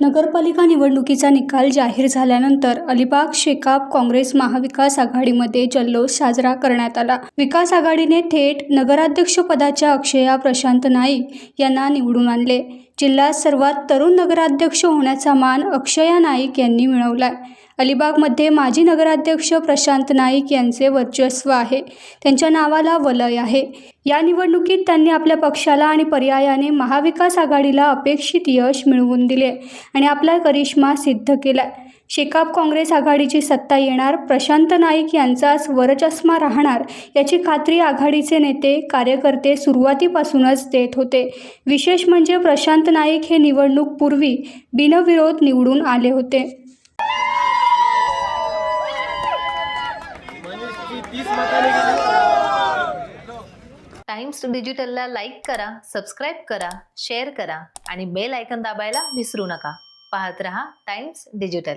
नगरपालिका निवडणुकीचा निकाल जाहीर झाल्यानंतर अलिबाग शेकाप काँग्रेस महाविकास आघाडीमध्ये जल्लोष साजरा करण्यात आला। विकास आघाडीने थेट नगराध्यक्षपदाच्या अक्षया प्रशांत नाईक यांना निवडून आणले। जिल्ह्यात सर्वात तरुण नगराध्यक्ष होण्याचा मान अक्षया नाईक यांनी मिळवलाय। अलिबागमध्ये माजी नगराध्यक्ष प्रशांत नाईक यांचे वर्चस्व आहे, त्यांच्या नावाला वलय आहे। या निवडणुकीत त्यांनी आपल्या पक्षाला आणि पर्यायाने महाविकास आघाडीला अपेक्षित यश मिळवून दिले आणि आपला करिश्मा सिद्ध केलाय। शेकाप काँग्रेस आघाडीची सत्ता येणार, प्रशांत नाईक यांचाच वरचष्मा राहणार याची खात्री आघाडीचे नेते कार्यकर्ते सुरुवातीपासूनच देत होते। विशेष म्हणजे प्रशांत नाईक हे निवडणूक पूर्वी बिनविरोध निवडून आले होते। टाइम्स डिजिटलला लाईक करा, सबस्क्राइब करा, शेअर करा आणि बेल आयकॉन दाबायला विसरू नका। पाहत रहा टाइम्स डिजिटल।